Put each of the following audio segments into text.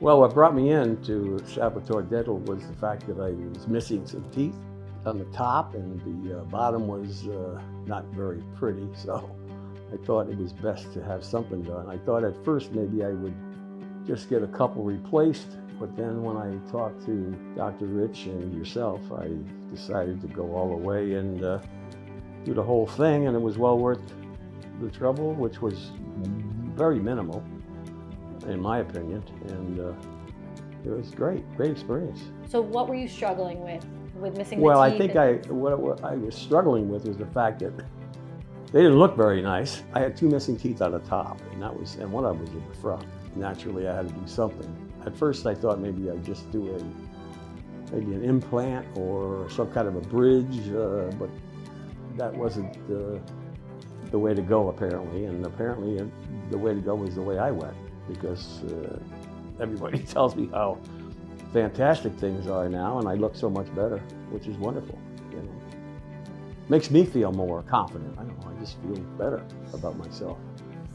Well, what brought me into Salvatore Dental was the fact that I was missing some teeth on the top, and the bottom was not very pretty, so I thought it was best to have something done. I thought at first maybe I would just get a couple replaced, but then when I talked to Dr. Rich and yourself, I decided to go all the way and do the whole thing, and it was well worth the trouble, which was very minimal, in my opinion, and it was great experience. So what were you struggling with missing the teeth? Well, I think what I was struggling with was the fact that they didn't look very nice. I had two missing teeth on the top, and one of them was in the front. Naturally, I had to do something. At first, I thought maybe I'd just do maybe an implant or some kind of a bridge, but that wasn't the way to go, apparently. And apparently, the way to go was the way I went, because everybody tells me how fantastic things are now, and I look so much better, which is wonderful. You know, makes me feel more confident. I don't know. I just feel better about myself.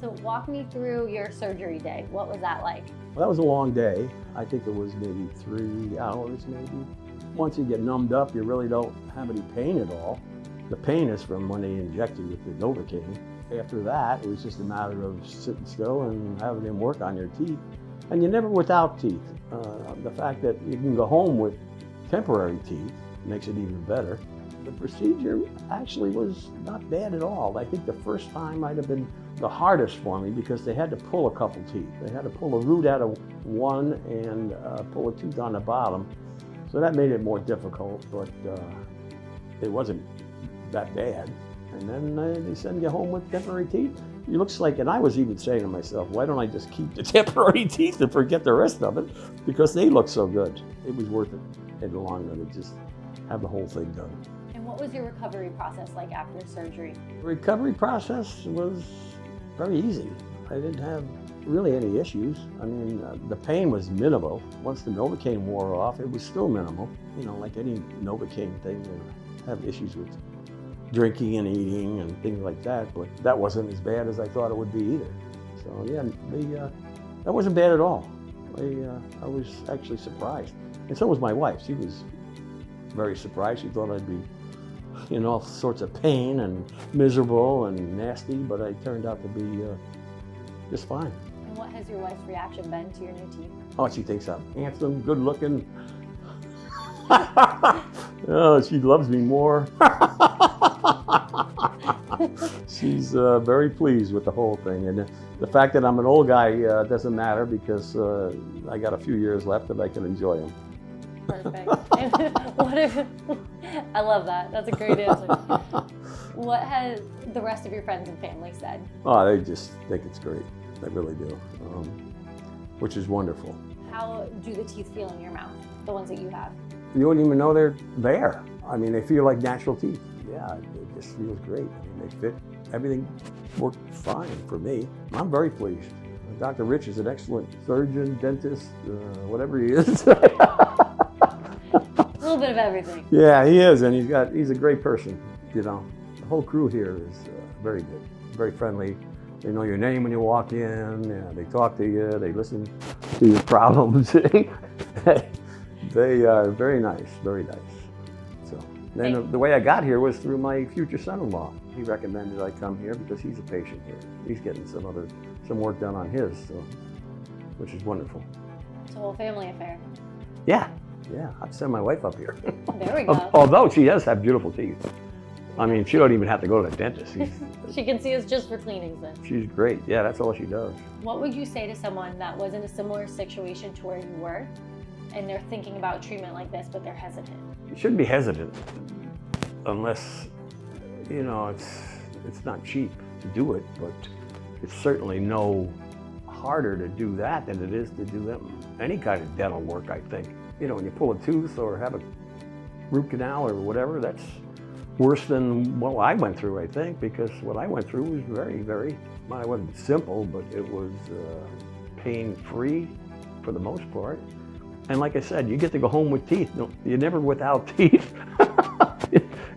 So walk me through your surgery day. What was that like? Well, that was a long day. I think it was maybe 3 hours, maybe. Once you get numbed up, you really don't have any pain at all. The pain is from when they inject you with the Novocaine. After that, it was just a matter of sitting still and having them work on your teeth. And you're never without teeth. The fact that you can go home with temporary teeth makes it even better. The procedure actually was not bad at all. I think the first time might have been the hardest for me, because they had to pull a couple teeth. They had to pull a root out of one and pull a tooth on the bottom. So that made it more difficult, but it wasn't that bad. And then they send you home with temporary teeth. It looks like, and I was even saying to myself, why don't I just keep the temporary teeth and forget the rest of it? Because they look so good. It was worth it in the long run to just have the whole thing done. And what was your recovery process like after surgery? The recovery process was very easy. I didn't have really any issues. I mean, the pain was minimal. Once the Novocaine wore off, it was still minimal. You know, like any Novocaine thing, you have issues with drinking and eating and things like that, but that wasn't as bad as I thought it would be either. So yeah, that wasn't bad at all. I was actually surprised. And so was my wife. She was very surprised. She thought I'd be in all sorts of pain and miserable and nasty, but I turned out to be just fine. And what has your wife's reaction been to your new teeth? Oh, she thinks I'm handsome, good looking. Oh, she loves me more. She's very pleased with the whole thing. And the fact that I'm an old guy doesn't matter, because I got a few years left and I can enjoy them. Perfect. I love that. That's a great answer. What has the rest of your friends and family said? Oh, they just think it's great. They really do, which is wonderful. How do the teeth feel in your mouth, the ones that you have? You wouldn't even know they're there. I mean, they feel like natural teeth. Yeah, it just feels great. I mean, they fit. Everything worked fine for me. I'm very pleased. Dr. Rich is an excellent surgeon, dentist, whatever he is. A little bit of everything. Yeah, he is, and he's a great person. You know, the whole crew here is very good, very friendly. They know your name when you walk in. Yeah, they talk to you. They listen to your problems. They are very nice, very nice. So then the way I got here was through my future son-in-law. He recommended I come here because he's a patient here. He's getting some work done on his, so, which is wonderful. It's a whole family affair. Yeah, I'd send my wife up here. There we go. Although she does have beautiful teeth. I mean, she don't even have to go to the dentist. She can see us just for cleanings then. She's great. Yeah, that's all she does. What would you say to someone that was in a similar situation to where you were, and they're thinking about treatment like this, but they're hesitant? You shouldn't be hesitant unless, you know, it's not cheap to do it, but it's certainly no harder to do that than it is to do any kind of dental work, I think. You know, when you pull a tooth or have a root canal or whatever, that's worse than what I went through, I think, because what I went through was very, very, well, it wasn't simple, but it was pain-free for the most part. And like I said, you get to go home with teeth. No, you're never without teeth.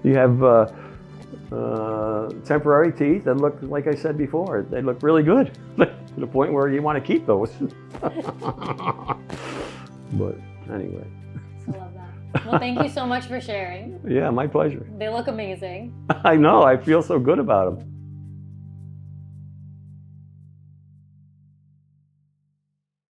You have temporary teeth that look, like I said before, they look really good to the point where you want to keep those. But anyway. I love that. Well, thank you so much for sharing. Yeah, my pleasure. They look amazing. I know, I feel so good about them.